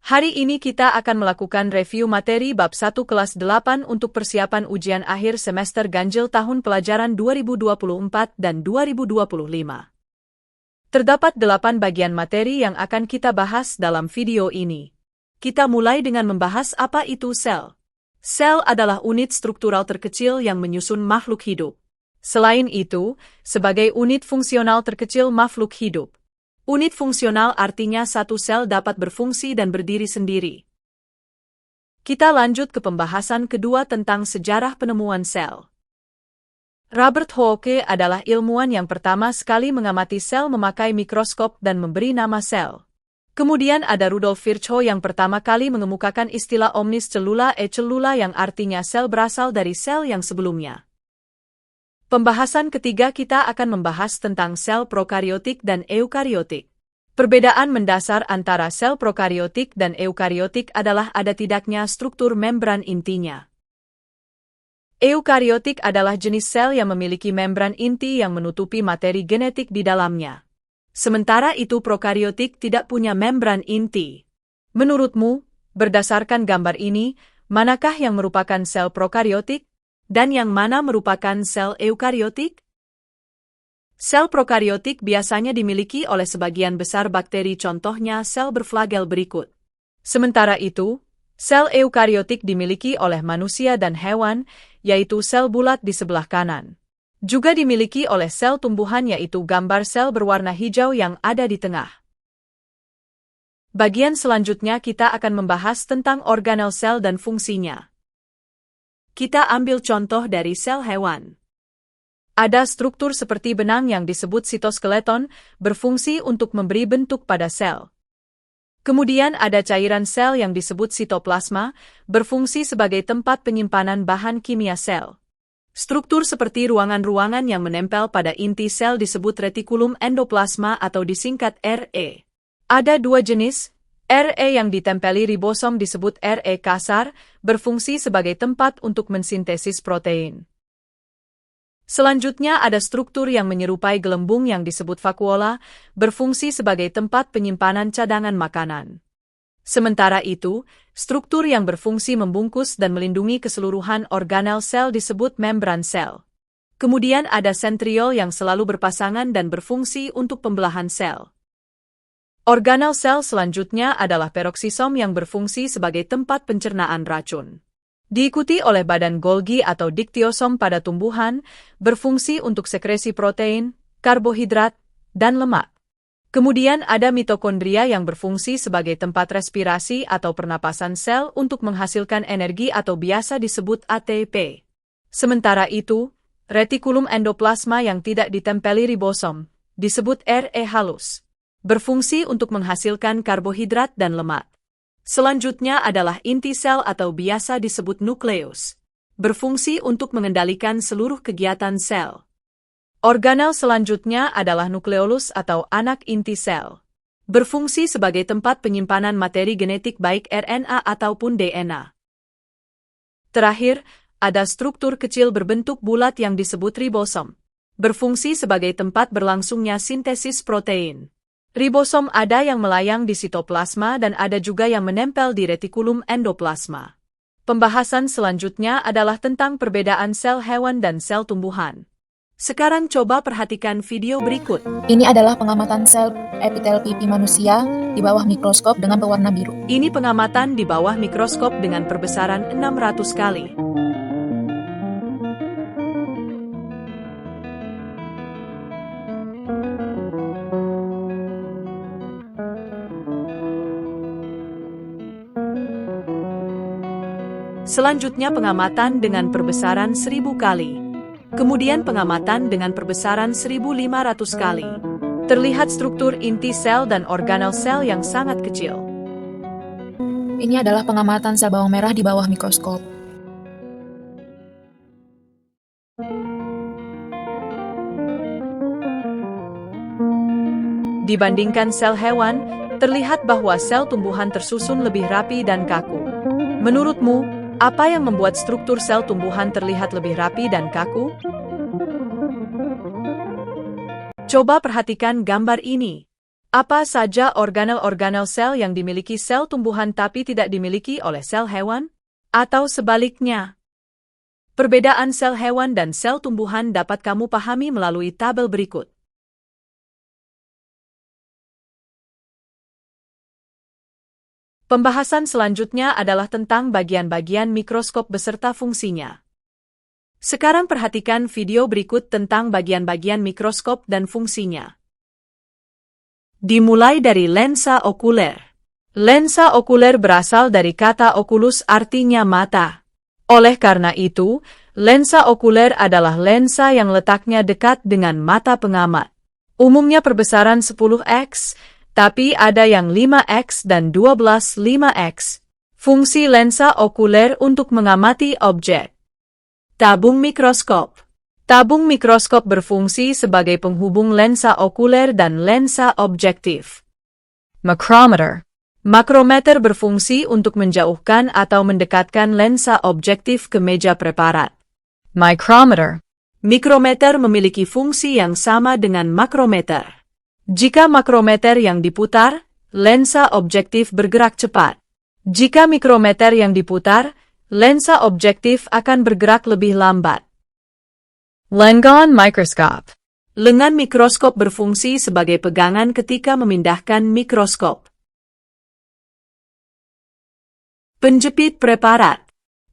Hari ini kita akan melakukan review materi bab 1 kelas 8 untuk persiapan ujian akhir semester ganjil tahun pelajaran 2024 dan 2025. Terdapat 8 bagian materi yang akan kita bahas dalam video ini. Kita mulai dengan membahas apa itu sel. Sel adalah unit struktural terkecil yang menyusun makhluk hidup. Selain itu, sebagai unit fungsional terkecil makhluk hidup. Unit fungsional artinya satu sel dapat berfungsi dan berdiri sendiri. Kita lanjut ke pembahasan kedua tentang sejarah penemuan sel. Robert Hooke adalah ilmuwan yang pertama sekali mengamati sel memakai mikroskop dan memberi nama sel. Kemudian ada Rudolf Virchow yang pertama kali mengemukakan istilah omnis cellula e cellula yang artinya sel berasal dari sel yang sebelumnya. Pembahasan ketiga kita akan membahas tentang sel prokariotik dan eukariotik. Perbedaan mendasar antara sel prokariotik dan eukariotik adalah ada tidaknya struktur membran intinya. Eukariotik adalah jenis sel yang memiliki membran inti yang menutupi materi genetik di dalamnya. Sementara itu prokariotik tidak punya membran inti. Menurutmu, berdasarkan gambar ini, manakah yang merupakan sel prokariotik? Dan yang mana merupakan sel eukariotik? Sel prokariotik biasanya dimiliki oleh sebagian besar bakteri, contohnya sel berflagel berikut. Sementara itu, sel eukariotik dimiliki oleh manusia dan hewan, yaitu sel bulat di sebelah kanan. Juga dimiliki oleh sel tumbuhan, yaitu gambar sel berwarna hijau yang ada di tengah. Bagian selanjutnya kita akan membahas tentang organel sel dan fungsinya. Kita ambil contoh dari sel hewan. Ada struktur seperti benang yang disebut sitoskeleton, berfungsi untuk memberi bentuk pada sel. Kemudian ada cairan sel yang disebut sitoplasma, berfungsi sebagai tempat penyimpanan bahan kimia sel. Struktur seperti ruangan-ruangan yang menempel pada inti sel disebut retikulum endoplasma atau disingkat RE. Ada dua jenis. RE yang ditempeli ribosom disebut RE kasar, berfungsi sebagai tempat untuk mensintesis protein. Selanjutnya ada struktur yang menyerupai gelembung yang disebut vakuola, berfungsi sebagai tempat penyimpanan cadangan makanan. Sementara itu, struktur yang berfungsi membungkus dan melindungi keseluruhan organel sel disebut membran sel. Kemudian ada sentriol yang selalu berpasangan dan berfungsi untuk pembelahan sel. Organel sel selanjutnya adalah peroksisom yang berfungsi sebagai tempat pencernaan racun. Diikuti oleh badan Golgi atau diktiosom pada tumbuhan, berfungsi untuk sekresi protein, karbohidrat, dan lemak. Kemudian ada mitokondria yang berfungsi sebagai tempat respirasi atau pernapasan sel untuk menghasilkan energi atau biasa disebut ATP. Sementara itu, retikulum endoplasma yang tidak ditempeli ribosom, disebut RE halus. Berfungsi untuk menghasilkan karbohidrat dan lemak. Selanjutnya adalah inti sel atau biasa disebut nukleus. Berfungsi untuk mengendalikan seluruh kegiatan sel. Organel selanjutnya adalah nukleolus atau anak inti sel. Berfungsi sebagai tempat penyimpanan materi genetik baik RNA ataupun DNA. Terakhir, ada struktur kecil berbentuk bulat yang disebut ribosom. Berfungsi sebagai tempat berlangsungnya sintesis protein. Ribosom ada yang melayang di sitoplasma dan ada juga yang menempel di retikulum endoplasma. Pembahasan selanjutnya adalah tentang perbedaan sel hewan dan sel tumbuhan. Sekarang coba perhatikan video berikut. Ini adalah pengamatan sel epitel pipi manusia di bawah mikroskop dengan pewarna biru. Ini pengamatan di bawah mikroskop dengan perbesaran 600 kali. Selanjutnya pengamatan dengan perbesaran 1000 kali. Kemudian pengamatan dengan perbesaran 1500 kali. Terlihat struktur inti sel dan organel sel yang sangat kecil. Ini adalah pengamatan sel bawang merah di bawah mikroskop. Dibandingkan sel hewan, terlihat bahwa sel tumbuhan tersusun lebih rapi dan kaku. Menurutmu, apa yang membuat struktur sel tumbuhan terlihat lebih rapi dan kaku? Coba perhatikan gambar ini. Apa saja organel-organel sel yang dimiliki sel tumbuhan tapi tidak dimiliki oleh sel hewan? Atau sebaliknya? Perbedaan sel hewan dan sel tumbuhan dapat kamu pahami melalui tabel berikut. Pembahasan selanjutnya adalah tentang bagian-bagian mikroskop beserta fungsinya. Sekarang perhatikan video berikut tentang bagian-bagian mikroskop dan fungsinya. Dimulai dari lensa okuler. Lensa okuler berasal dari kata oculus artinya mata. Oleh karena itu, lensa okuler adalah lensa yang letaknya dekat dengan mata pengamat. Umumnya perbesaran 10x, tapi ada yang 5x dan 12,5x. Fungsi lensa okuler untuk mengamati objek. Tabung mikroskop. Tabung mikroskop berfungsi sebagai penghubung lensa okuler dan lensa objektif. Macrometer. Makrometer berfungsi untuk menjauhkan atau mendekatkan lensa objektif ke meja preparat. Micrometer. Mikrometer memiliki fungsi yang sama dengan makrometer. Jika makrometer yang diputar, lensa objektif bergerak cepat. Jika mikrometer yang diputar, lensa objektif akan bergerak lebih lambat. Lengan microscope. Lengan mikroskop berfungsi sebagai pegangan ketika memindahkan mikroskop. Penjepit preparat.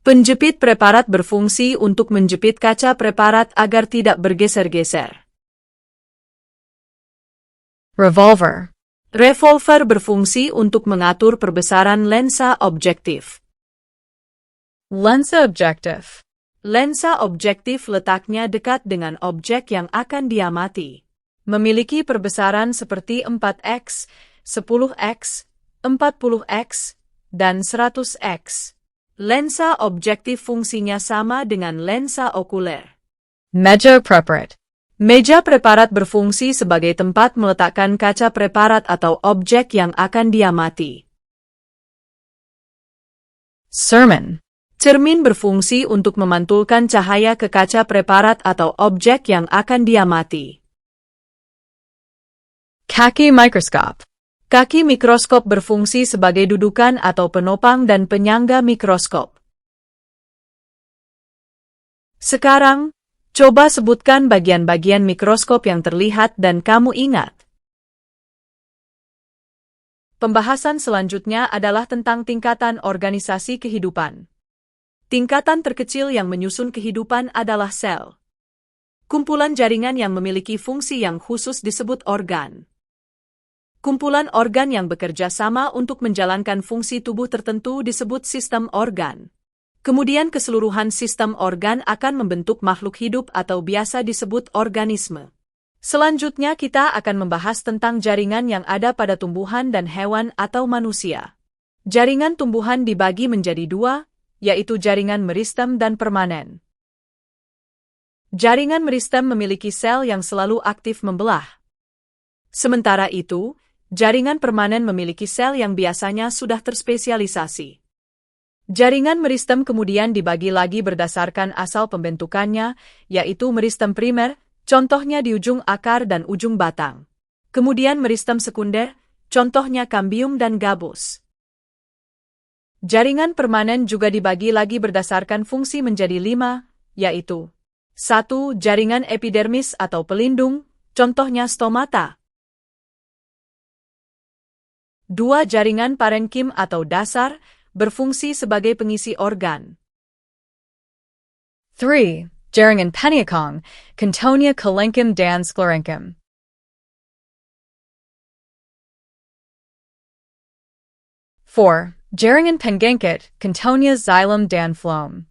Penjepit preparat berfungsi untuk menjepit kaca preparat agar tidak bergeser-geser. Revolver. Revolver berfungsi untuk mengatur perbesaran lensa objektif. Lensa objektif. Lensa objektif letaknya dekat dengan objek yang akan diamati. Memiliki perbesaran seperti 4x, 10x, 40x, dan 100x. Lensa objektif fungsinya sama dengan lensa okuler. Meja preparat. Meja preparat berfungsi sebagai tempat meletakkan kaca preparat atau objek yang akan diamati. Cermin. Cermin berfungsi untuk memantulkan cahaya ke kaca preparat atau objek yang akan diamati. Kaki mikroskop. Kaki mikroskop berfungsi sebagai dudukan atau penopang dan penyangga mikroskop. Sekarang, coba sebutkan bagian-bagian mikroskop yang terlihat dan kamu ingat. Pembahasan selanjutnya adalah tentang tingkatan organisasi kehidupan. Tingkatan terkecil yang menyusun kehidupan adalah sel. Kumpulan jaringan yang memiliki fungsi yang khusus disebut organ. Kumpulan organ yang bekerja sama untuk menjalankan fungsi tubuh tertentu disebut sistem organ. Kemudian keseluruhan sistem organ akan membentuk makhluk hidup atau biasa disebut organisme. Selanjutnya kita akan membahas tentang jaringan yang ada pada tumbuhan dan hewan atau manusia. Jaringan tumbuhan dibagi menjadi dua, yaitu jaringan meristem dan permanen. Jaringan meristem memiliki sel yang selalu aktif membelah. Sementara itu, jaringan permanen memiliki sel yang biasanya sudah terspesialisasi. Jaringan meristem kemudian dibagi lagi berdasarkan asal pembentukannya, yaitu meristem primer, contohnya di ujung akar dan ujung batang. Kemudian meristem sekunder, contohnya kambium dan gabus. Jaringan permanen juga dibagi lagi berdasarkan fungsi menjadi 5, yaitu 1. Jaringan epidermis atau pelindung, contohnya stomata. 2. Jaringan parenkim atau dasar, berfungsi sebagai pengisi organ. 3. Jaringan Peniakong, Cantonia Kalenkim dan Sclerenkim. 4. Jaringan Pengenkit, Cantonia Xylem dan Phloem.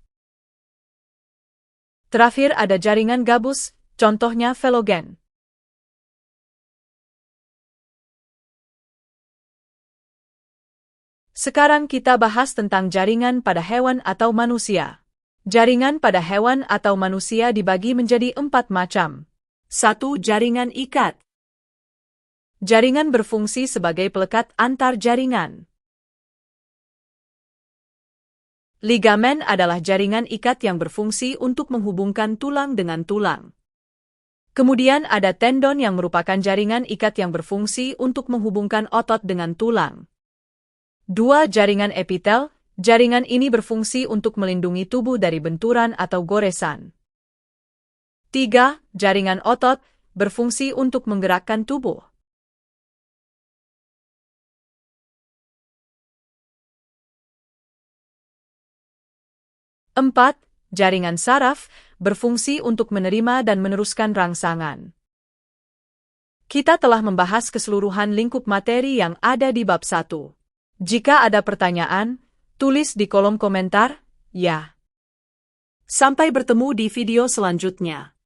Terakhir ada jaringan gabus, contohnya Phloem. Sekarang kita bahas tentang jaringan pada hewan atau manusia. Jaringan pada hewan atau manusia dibagi menjadi 4 macam. 1. Jaringan ikat. Jaringan berfungsi sebagai pelekat antar jaringan. Ligamen adalah jaringan ikat yang berfungsi untuk menghubungkan tulang dengan tulang. Kemudian ada tendon yang merupakan jaringan ikat yang berfungsi untuk menghubungkan otot dengan tulang. 2. Jaringan epitel. Jaringan ini berfungsi untuk melindungi tubuh dari benturan atau goresan. 3. Jaringan otot, berfungsi untuk menggerakkan tubuh. 4. Jaringan saraf, berfungsi untuk menerima dan meneruskan rangsangan. Kita telah membahas keseluruhan lingkup materi yang ada di bab 1. Jika ada pertanyaan, tulis di kolom komentar, ya. Sampai bertemu di video selanjutnya.